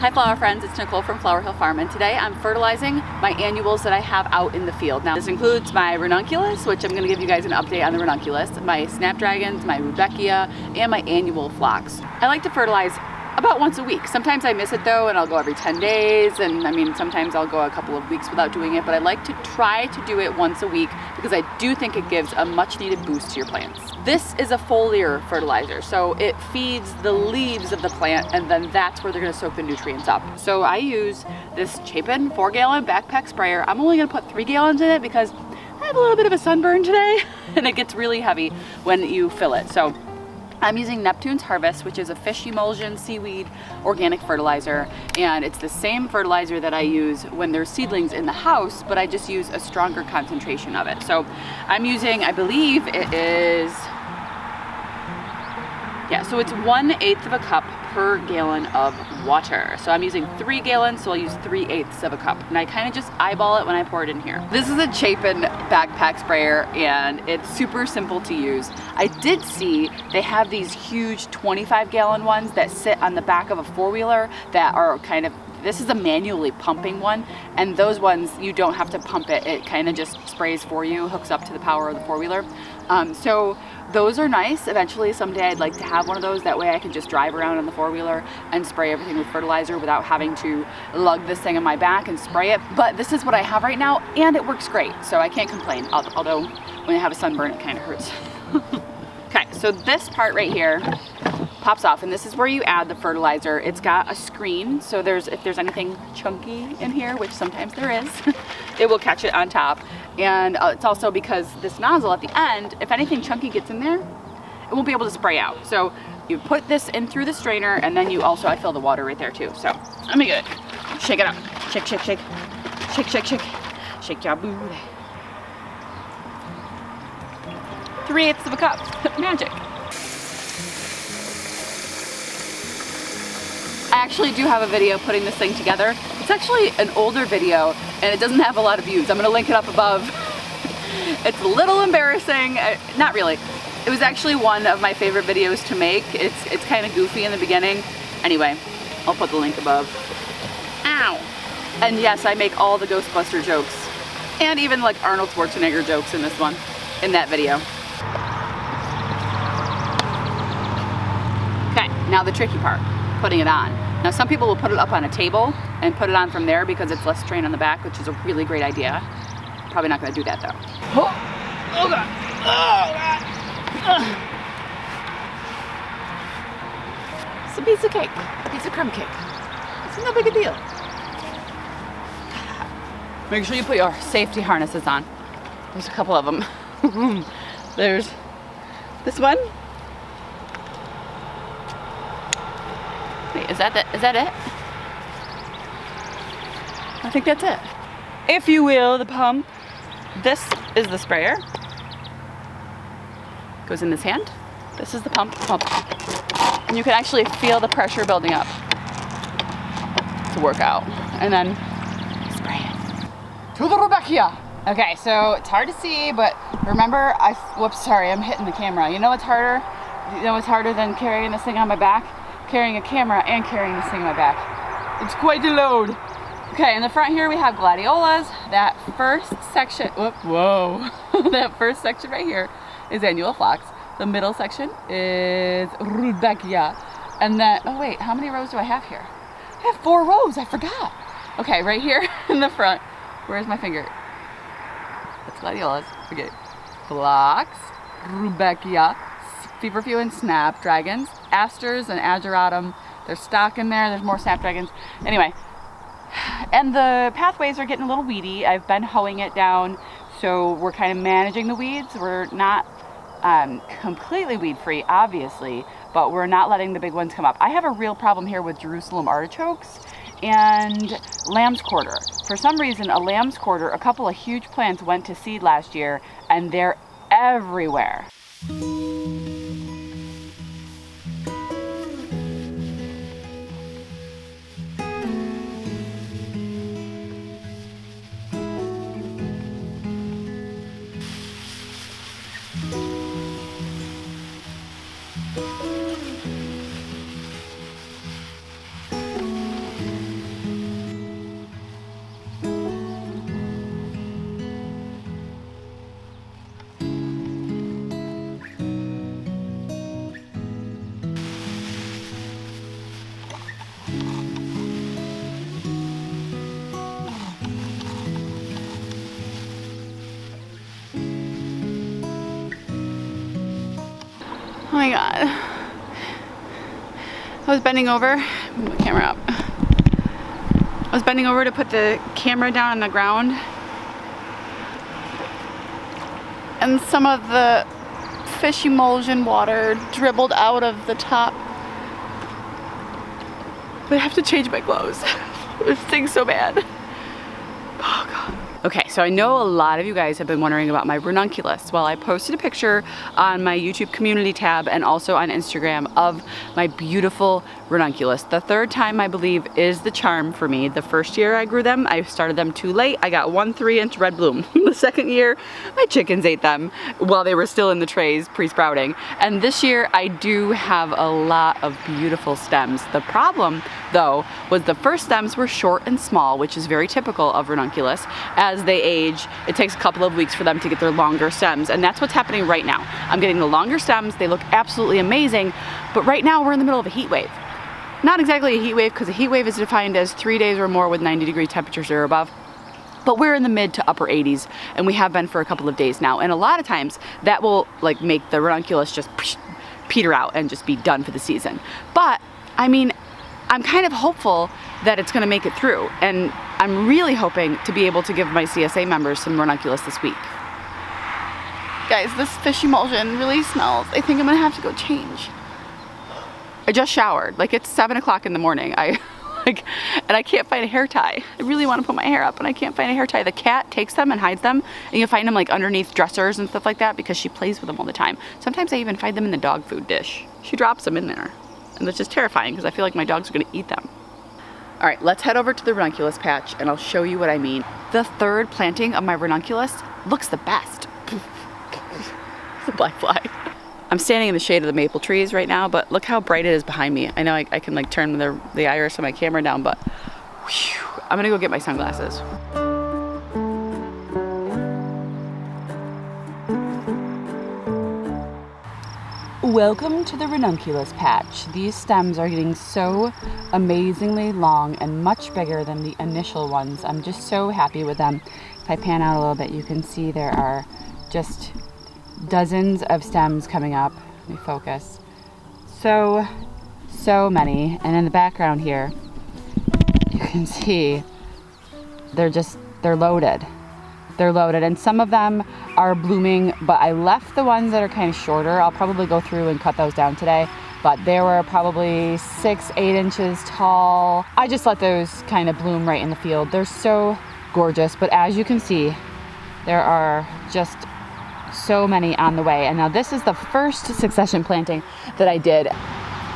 Hi flower friends, it's Nicole from Flower Hill Farm, and today I'm fertilizing my annuals that I have out in the field. Now this includes my Ranunculus, which I'm going to give you guys an update on the Ranunculus, my Snapdragons, my Rudbeckia, and my annual phlox. I like to fertilize about once a week. Sometimes I miss it though, and I'll go every 10 days, and I mean sometimes I'll go a couple of weeks without doing it, but I like to try to do it once a week because I do think it gives a much needed boost to your plants. This is a foliar fertilizer, so it feeds the leaves of the plant, and then that's where they're going to soak the nutrients up. So I use this Chapin 4-gallon backpack sprayer. I'm only going to put 3 gallons in it because I have a little bit of a sunburn today and it gets really heavy when you fill it. So I'm using Neptune's Harvest, which is a fish emulsion seaweed organic fertilizer, and it's the same fertilizer that I use when there's seedlings in the house, but I just use a stronger concentration of it. So I'm using, I believe it is, yeah, so it's 1/8 of a cup per gallon of water. So I'm using 3 gallons, so I'll use 3/8 of a cup. And I kind of just eyeball it when I pour it in here. This is a Chapin backpack sprayer, and it's super simple to use. I did see they have these huge 25-gallon ones that sit on the back of a four-wheeler that are kind of, this is a manually pumping one, and those ones you don't have to pump it. It kind of just sprays for you, hooks up to the power of the four-wheeler. So those are nice. Eventually someday I'd like to have one of those. That way I can just drive around on the four-wheeler and spray everything with fertilizer without having to lug this thing on my back and spray it. But this is what I have right now, and it works great, so I can't complain. Although when I have a sunburn it kind of hurts. Okay, so this part right here pops off, and this is where you add the fertilizer. It's got a screen, so if there's anything chunky in here, which sometimes there is, it will catch it on top. And it's also because this nozzle at the end, if anything chunky gets in there, it won't be able to spray out. So you put this in through the strainer, and then you also, I fill the water right there too. So let me get it. Shake it up. Shake, shake, shake. Shake, shake, shake. Shake your booty. 3/8 of a cup. Magic. I actually do have a video putting this thing together. It's actually an older video and it doesn't have a lot of views. I'm gonna link it up above. It's a little embarrassing. Not really. It was actually one of my favorite videos to make. It's kind of goofy in the beginning. Anyway, I'll put the link above. Ow! And yes, I make all the Ghostbuster jokes and even like Arnold Schwarzenegger jokes in this one, in that video. Okay, now the tricky part, putting it on. Now some people will put it up on a table and put it on from there because it's less strain on the back, which is a really great idea. Probably not going to do that though. Oh, oh God. Oh God. It's a piece of cake, a piece of crumb cake. It's no big a deal. Make sure you put your safety harnesses on. There's a couple of them. There's this one. Wait, is that it? I think that's it. If you will, the pump. This is the sprayer. Goes in this hand. This is the pump. And you can actually feel the pressure building up to work out. And then spray it. To the Rudbeckia. Okay, so it's hard to see, but remember, whoops, sorry, I'm hitting the camera. You know what's harder? You know what's harder than carrying this thing on my back? Carrying a camera and carrying this thing on my back. It's quite a load. Okay, in the front here we have gladiolas. That first section, whoa, that first section right here is annual phlox. The middle section is Rudbeckia. And then, oh wait, how many rows do I have here? I have 4 rows, I forgot. Okay, right here in the front, where's my finger? That's gladiolas. Okay, phlox, Rudbeckia, feverfew and snapdragons, asters and ageratum. There's stock in there. There's more snapdragons. Anyway, and the pathways are getting a little weedy. I've been hoeing it down, so we're kind of managing the weeds. We're not completely weed-free, obviously, but we're not letting the big ones come up. I have a real problem here with Jerusalem artichokes and lamb's quarter. For some reason, a lamb's quarter, a couple of huge plants went to seed last year, and they're everywhere. my God. I was bending over, move the camera up. I was bending over to put the camera down on the ground, and some of the fish emulsion water dribbled out of the top. But I have to change my clothes. This thing's so bad. Oh God. Okay, so I know a lot of you guys have been wondering about my ranunculus. Well, I posted a picture on my YouTube community tab and also on Instagram of my beautiful ranunculus. The third time, I believe, is the charm for me. The first year I grew them, I started them too late. I got 1 3-inch red bloom. The second year, my chickens ate them while they were still in the trays pre-sprouting. And this year, I do have a lot of beautiful stems. The problem, though, was the first stems were short and small, which is very typical of ranunculus. As they age, it takes a couple of weeks for them to get their longer stems, and that's what's happening right now. I'm getting the longer stems. They look absolutely amazing, but right now we're in the middle of a heat wave. Not exactly a heat wave, because a heat wave is defined as 3 days or more with 90-degree temperatures or above. But we're in the mid to upper 80s, and we have been for a couple of days now. And a lot of times that will like make the ranunculus just peter out and just be done for the season. But I mean, I'm kind of hopeful that it's going to make it through, and I'm really hoping to be able to give my CSA members some ranunculus this week. Guys, this fish emulsion really smells. I think I'm gonna have to go change. I just showered. Like, it's 7 o'clock in the morning. And I can't find a hair tie. I really want to put my hair up and I can't find a hair tie. The cat takes them and hides them, and you'll find them like underneath dressers and stuff like that because she plays with them all the time. Sometimes I even find them in the dog food dish. She drops them in there, and it's just terrifying because I feel like my dogs are gonna eat them. All right, let's head over to the ranunculus patch and I'll show you what I mean. The third planting of my ranunculus looks the best. It's a black fly. I'm standing in the shade of the maple trees right now, but look how bright it is behind me. I know I can like turn the iris of my camera down, but whew, I'm gonna go get my sunglasses. Welcome to the ranunculus patch. These stems are getting so amazingly long and much bigger than the initial ones. I'm just so happy with them. If I pan out a little bit, you can see there are just dozens of stems coming up. Let me focus. So many. And in the background here, you can see they're loaded. They're loaded, and some of them are blooming, but I left the ones that are kind of shorter. I'll probably go through and cut those down today, but they were probably 6-8 inches tall. I just let those kind of bloom right in the field. They're so gorgeous, but as you can see, there are just so many on the way. And now this is the first succession planting that I did.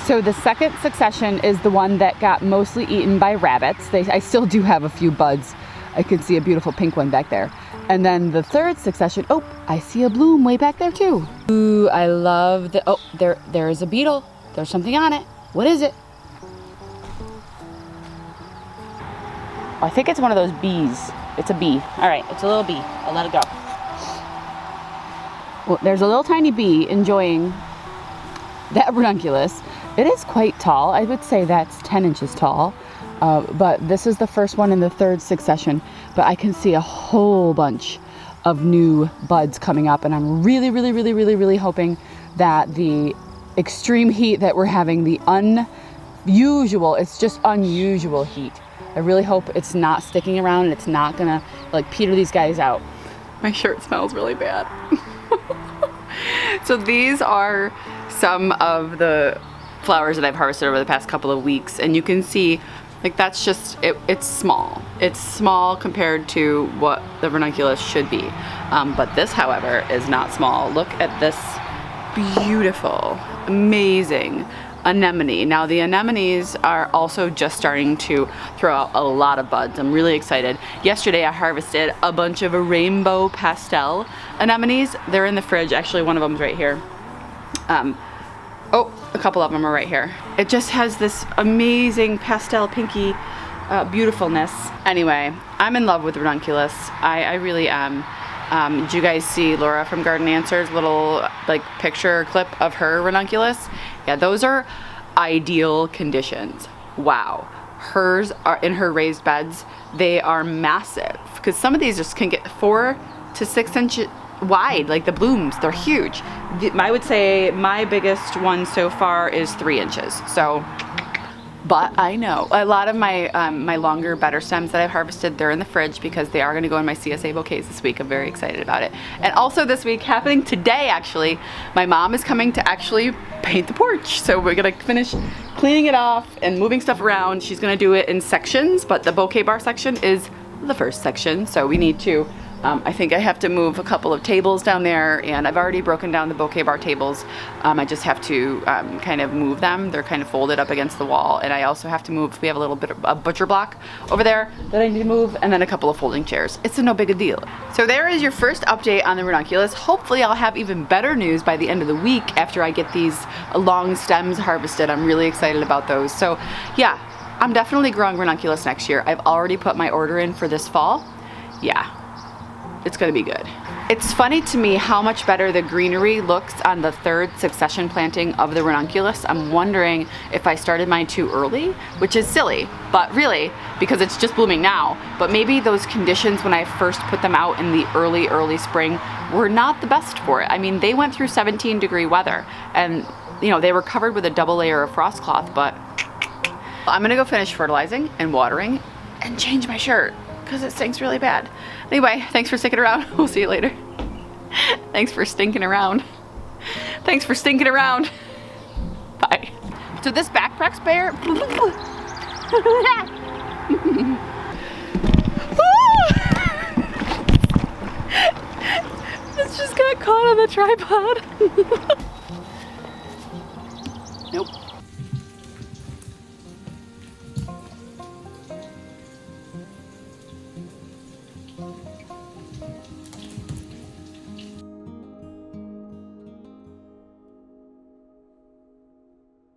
So the second succession is the one that got mostly eaten by rabbits. I still do have a few buds. I can see a beautiful pink one back there. And then the third succession, oh, I see a bloom way back there too. Ooh, I love the, oh, there is a beetle. There's something on it. What is it? I think it's one of those bees. It's a bee. All right, it's a little bee. I'll let it go. Well, there's a little tiny bee enjoying that ranunculus. It is quite tall. I would say that's 10 inches tall. But this is the first one in the third succession, but I can see a whole bunch of new buds coming up, and I'm really hoping that the extreme heat that we're having, the it's just unusual heat. I really hope it's not sticking around and it's not gonna like peter these guys out. My shirt smells really bad. So these are some of the flowers that I've harvested over the past couple of weeks, and you can see like that's just, it's small. It's small compared to what the ranunculus should be. But this, however, is not small. Look at this beautiful, amazing anemone. Now the anemones are also just starting to throw out a lot of buds. I'm really excited. Yesterday I harvested a bunch of rainbow pastel anemones. They're in the fridge. Actually, one of them's right here. Oh, a couple of them are right here. It just has this amazing pastel pinky beautifulness. Anyway, I'm in love with ranunculus. I really am. Did you guys see Laura from Garden Answers' little like picture clip of her ranunculus? Yeah, those are ideal conditions. Wow. Hers are in her raised beds. They are massive because some of these just can get 4 to 6 inches. wide, like the blooms, they're huge. I would say my biggest one so far is 3 inches. So, but I know a lot of my my longer, better stems that I've harvested, they're in the fridge because they are going to go in my CSA bouquets this week. I'm very excited about it. And also this week, happening today actually, my mom is coming to actually paint the porch. So we're gonna finish cleaning it off and moving stuff around. She's gonna do it in sections, but the bouquet bar section is the first section. So we need to, I think I have to move a couple of tables down there, and I've already broken down the bouquet bar tables. I just have to kind of move them. They're kind of folded up against the wall, and I also have to move, we have a little bit of a butcher block over there that I need to move, and then a couple of folding chairs. It's no big a deal. So there is your first update on the ranunculus. Hopefully I'll have even better news by the end of the week after I get these long stems harvested. I'm really excited about those. So yeah, I'm definitely growing ranunculus next year. I've already put my order in for this fall. Yeah. It's gonna be good. It's funny to me how much better the greenery looks on the 3rd succession planting of the ranunculus. I'm wondering if I started mine too early, which is silly, but really, because it's just blooming now. But maybe those conditions when I first put them out in the early spring were not the best for it. I mean, they went through 17-degree weather, and you know, they were covered with a double layer of frost cloth, but I'm gonna go finish fertilizing and watering and change my shirt because it stinks really bad. Anyway, thanks for sticking around. We'll see you later. Thanks for stinking around. Thanks for stinking around. Bye. So this backpack sprayer. This just got caught on the tripod. Nope.